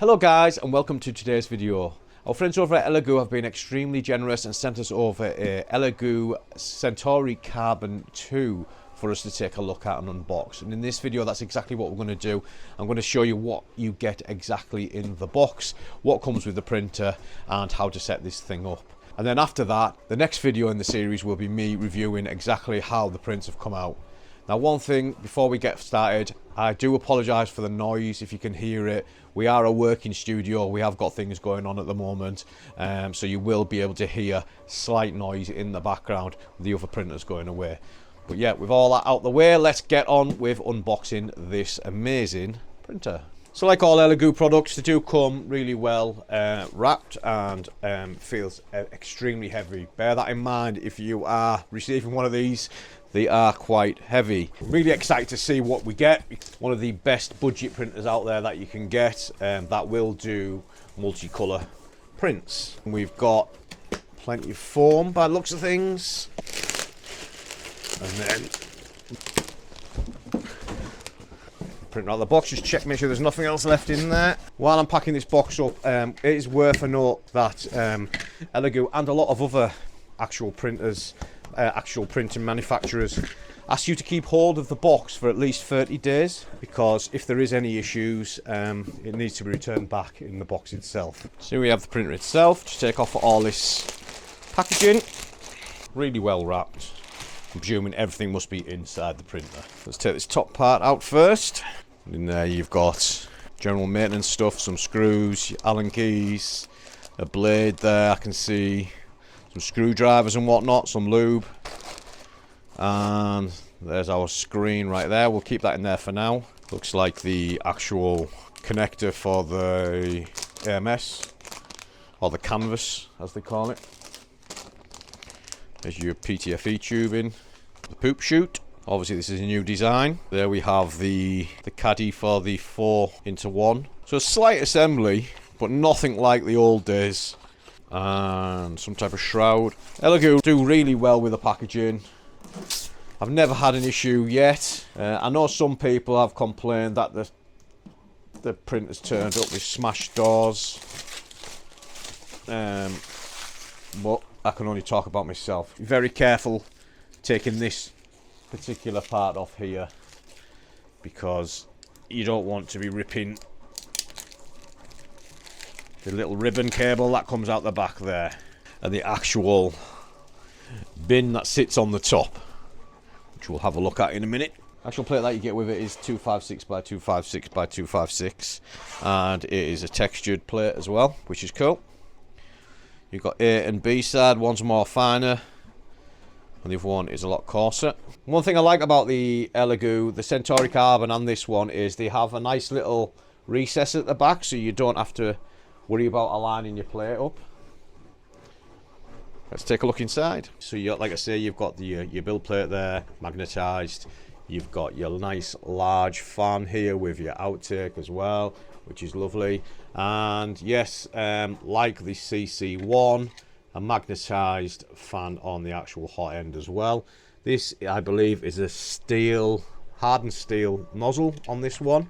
Hello guys, and welcome to today's video. Our friends over at Elegoo have been extremely generous and sent us over a Elegoo Centauri Carbon 2 for us to take a look at and unbox. And in this video, that's exactly what we're going to do. I'm going to show you what you get exactly in the box, what comes with the printer, and how to set this thing up. And then after that, the next video in the series will be me reviewing exactly how the prints have come out. Now, one thing before we get started, I do apologise for the noise if you can hear it. We are a working studio, we have got things going on at the moment, so you will be able to hear slight noise in the background with the other printers going away. But yeah, with all that out the way, let's get on with unboxing this amazing printer. So like all Elegoo products, they do come really well wrapped and feels extremely heavy. Bear that in mind if you are receiving one of these. They are quite heavy. Really excited to see what we get. One of the best budget printers out there that you can get that will do multicolour prints. And we've got plenty of foam by the looks of things. And then print out the box, just check, make sure there's nothing else left in there. While I'm packing this box up, it is worth a note that Elegoo and a lot of other actual printers, actual printing manufacturers ask you to keep hold of the box for at least 30 days, because if there is any issues, it needs to be returned back in the box itself. So we have the printer itself. Just take off all this packaging. Really well wrapped. I'm presuming everything must be inside the printer. Let's take this top part out first. In there you've got general maintenance stuff, some screws, Allen keys, a blade there, I can see some screwdrivers and whatnot, some lube, and there's our screen right there. We'll keep that in there for now. Looks like the actual connector for the AMS, or the canvas as they call it. There's your PTFE tubing, the poop chute. Obviously this is a new design. There we have the caddy for the 4-into-1. So a slight assembly, but nothing like the old days. And some type of shroud. Elegoo do really well with the packaging. I've never had an issue yet. I know some people have complained that the printer's turned up with smashed doors. But I can only talk about myself. Be very careful taking this particular part off here, because you don't want to be ripping the little ribbon cable that comes out the back there, and the actual bin that sits on the top, which we'll have a look at in a minute. Actual plate that you get with it is 256 by 256 by 256, and it is a textured plate as well, which is cool. You've got A and B side, one's more finer and the other one is a lot coarser. One thing I like about the Elegoo, the Centauri Carbon and this one, is they have a nice little recess at the back, so you don't have to worry about aligning your plate up. Let's take a look inside. So you, like I say, you've got the your build plate there, magnetised. You've got your nice large fan here with your outtake as well, which is lovely. And yes, like the CC1, a magnetised fan on the actual hot end as well. This, I believe, is a steel, hardened steel nozzle on this one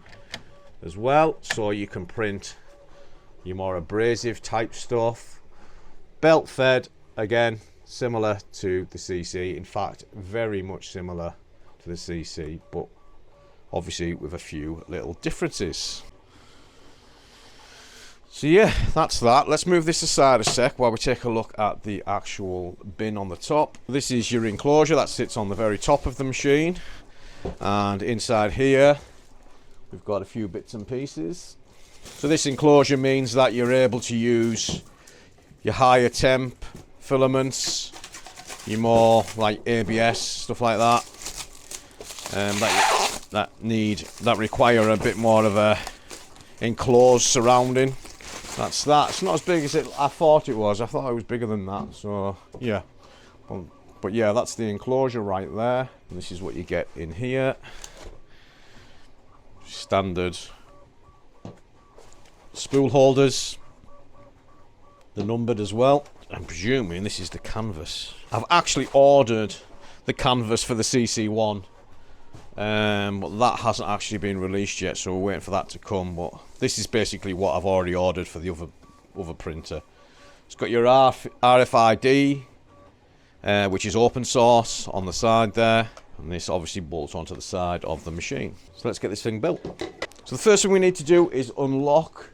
as well, so you can print your more abrasive type stuff. Belt fed, again, similar to the CC. In fact, very much similar to the CC, but obviously with a few little differences. So yeah, that's that. Let's move this aside a sec while we take a look at the actual bin on the top. This is your enclosure that sits on the very top of the machine, and inside here we've got a few bits and pieces. So this enclosure means that you're able to use your higher temp filaments, your more like ABS, stuff like that, that require a bit more of a enclosed surrounding. That's that. It's not as big as I thought it was. I thought it was bigger than that. So yeah, but yeah, that's the enclosure right there. And this is what you get in here. Standard spool holders. They're numbered as well. I'm presuming this is the canvas. I've actually ordered the canvas for the CC1 But that hasn't actually been released yet, so we're waiting for that to come. But this is basically what I've already ordered for the other printer. It's got your RFID, which is open source, on the side there, and this obviously bolts onto the side of the machine. So let's get this thing built. So the first thing we need to do is unlock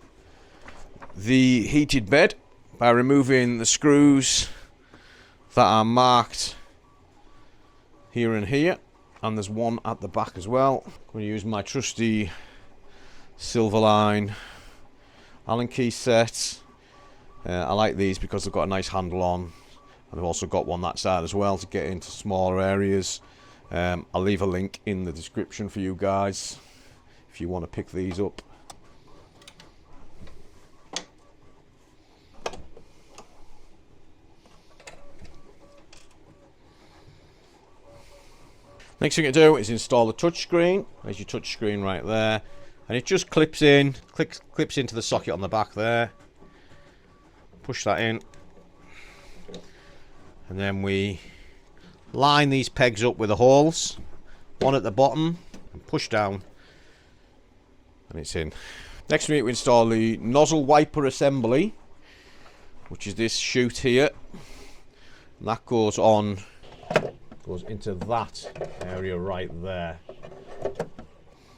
the heated bed by removing the screws that are marked here and here, and there's one at the back as well. I'm going to use my trusty Silverline Allen key set. I like these because they've got a nice handle on, and I've also got one that side as well to get into smaller areas. I'll leave a link in the description for you guys if you want to pick these up. Next thing to do is install the touchscreen. There's your touchscreen right there, and it just clips into the socket on the back there. Push that in, and then we line these pegs up with the holes, one at the bottom, and push down, and it's in. Next we need to install the nozzle wiper assembly, which is this chute here, and that goes into that area right there.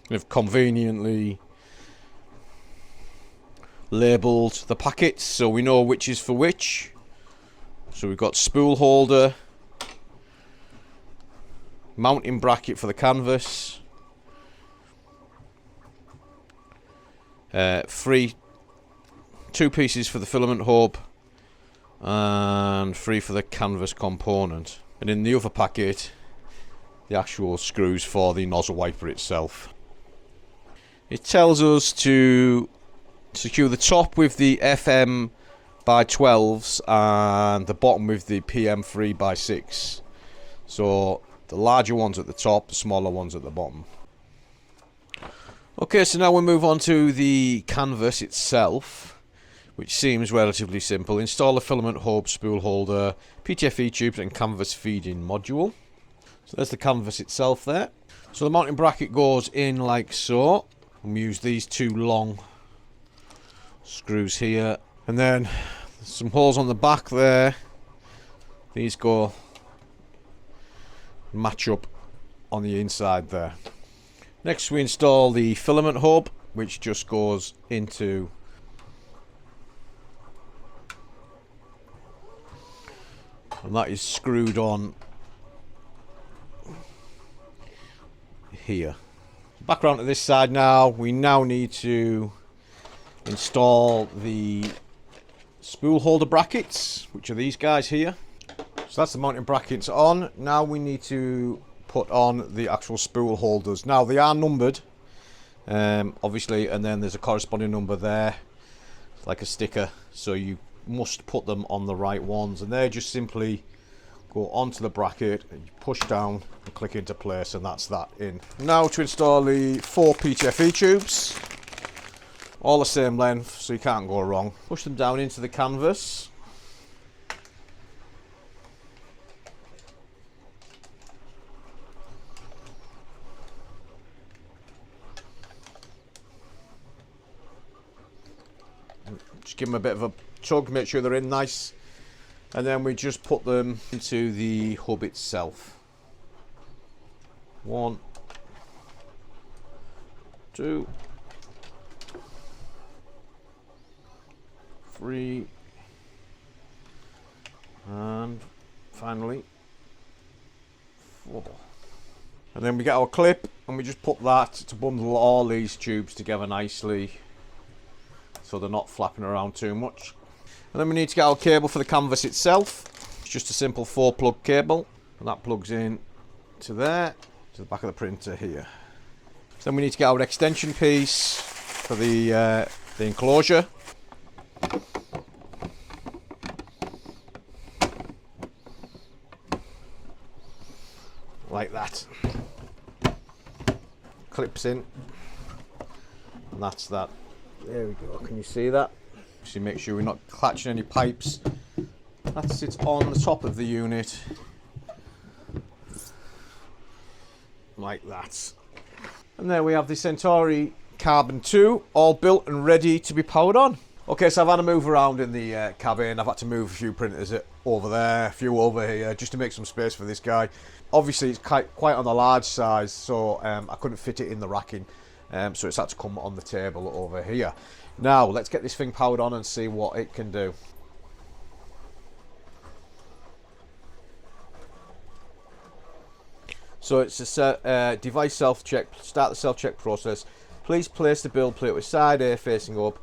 We've conveniently labelled the packets so we know which is for which. So we've got spool holder, mounting bracket for the canvas, 2 pieces for the filament hub, and 3 for the canvas component. And in the other packet, the actual screws for the nozzle wiper itself. It tells us to secure the top with the FM by 12s and the bottom with the PM 3 by 6. So the larger ones at the top, the smaller ones at the bottom. Okay, so now we'll move on to the canvas itself, which seems relatively simple. Install the filament hub, spool holder, PTFE tubes and canvas feeding module. So there's the canvas itself there. So the mounting bracket goes in like so. And we use these 2 long screws here. And then there's some holes on the back there. These go match up on the inside there. Next we install the filament hub, which just goes into and that is screwed on here. Back around to this side now. We now need to install the spool holder brackets, which are these guys here. So that's the mounting brackets on. Now we need to put on the actual spool holders. Now they are numbered, obviously, and then there's a corresponding number there, like a sticker, so you must put them on the right ones, and they just simply go onto the bracket and you push down and click into place, and that's that in. Now to install the 4 PTFE tubes, all the same length so you can't go wrong. Push them down into the canvas. Just give them a bit of a tug, make sure they're in nice, and then we just put them into the hub itself. 1, 2, 3, and finally 4. And then we get our clip and we just put that to bundle all these tubes together nicely so they're not flapping around too much. And then we need to get our cable for the canvas itself. It's just a simple 4-plug cable, and that plugs in to there, to the back of the printer here. So then we need to get our extension piece for the enclosure. Like that. Clips in, and that's that. There we go, can you see that? So make sure we're not clutching any pipes. That sits on the top of the unit like that. And there we have the Centauri Carbon 2 all built and ready to be powered on. Okay, so I've had to move around in the cabin. I've had to move a few printers over there, a few over here, just to make some space for this guy. Obviously, it's quite on the large size, so I couldn't fit it in the racking. So it's had to come on the table over here. Now, let's get this thing powered on and see what it can do. So it's a device self-check. Start the self-check process. Please place the build plate with side A facing up.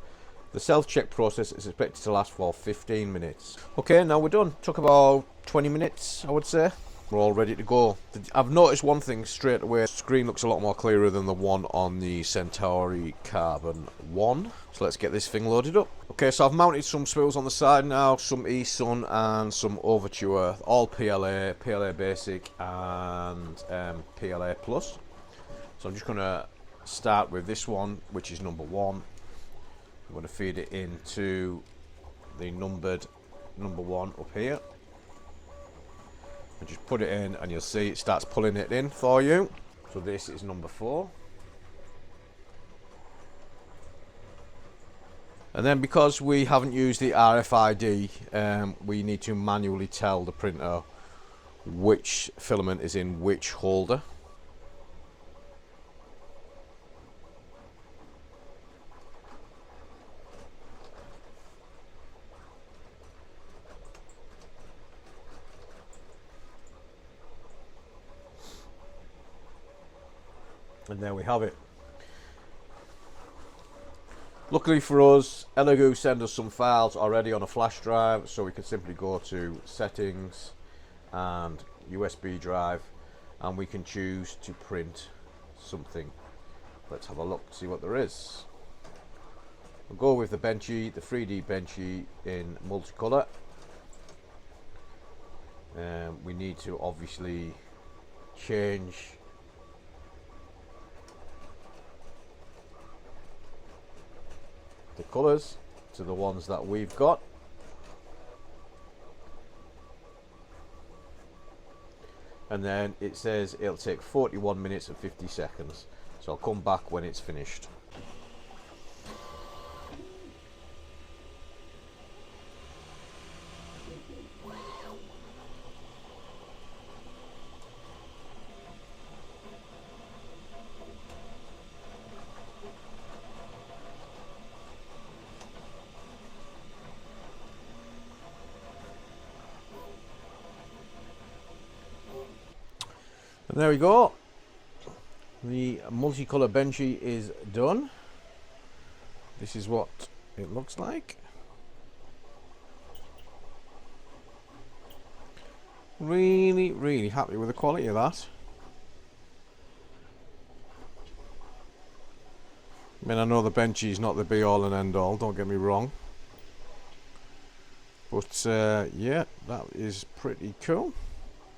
The self-check process is expected to last for 15 minutes. Okay, now we're done. Took about 20 minutes, I would say. We're all ready to go. I've noticed one thing straight away. The screen looks a lot more clearer than the one on the Centauri Carbon 1. So let's get this thing loaded up. Okay, so I've mounted some spools on the side now, some eSun and some Overture, all PLA, PLA Basic and PLA Plus. So I'm just going to start with this one, which is number 1. I'm going to feed it into the numbered number 1 up here. And just put it in and you'll see it starts pulling it in for you. So this is number 4. And then because we haven't used the RFID, we need to manually tell the printer which filament is in which holder. And there we have it. Luckily for us, Elegoo sent us some files already on a flash drive, so we can simply go to settings and USB drive, and we can choose to print something. Let's have a look, see what there is. We'll go with the Benchy, the 3D Benchy in multicolour. We need to obviously change the colours to the ones that we've got. And then it says it'll take 41 minutes and 50 seconds. So I'll come back when it's finished. And there we go. The multicolour Benchy is done. This is what it looks like. Really, really happy with the quality of that. I mean, I know the Benchy is not the be all and end all, don't get me wrong. But yeah, that is pretty cool.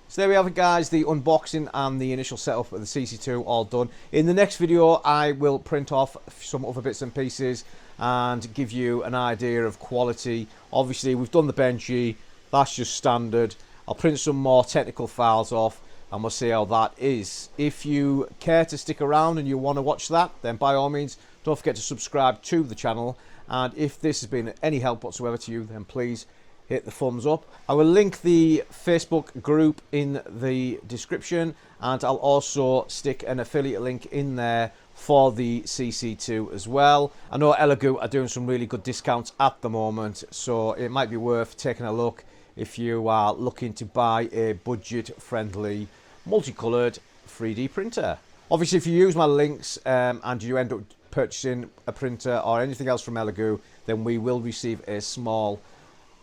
So there we have it, guys, the unboxing and the initial setup of the CC2 all done. In the next video, I will print off some other bits and pieces and give you an idea of quality. Obviously, we've done the Benchy, that's just standard. I'll print some more technical files off and we'll see how that is. If you care to stick around and you want to watch that, then by all means, don't forget to subscribe to the channel. And if this has been any help whatsoever to you, then please hit the thumbs up. I will link the Facebook group in the description, and I'll also stick an affiliate link in there for the CC2 as well. I know Elegoo are doing some really good discounts at the moment, so it might be worth taking a look if you are looking to buy a budget-friendly, multicoloured 3D printer. Obviously, if you use my links and you end up purchasing a printer or anything else from Elegoo, then we will receive a small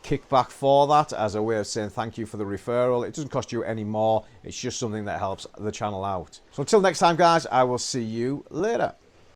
kickback for that as a way of saying thank you for the referral. It doesn't cost you any more, it's just something that helps the channel out. So until next time, guys, I will see you later.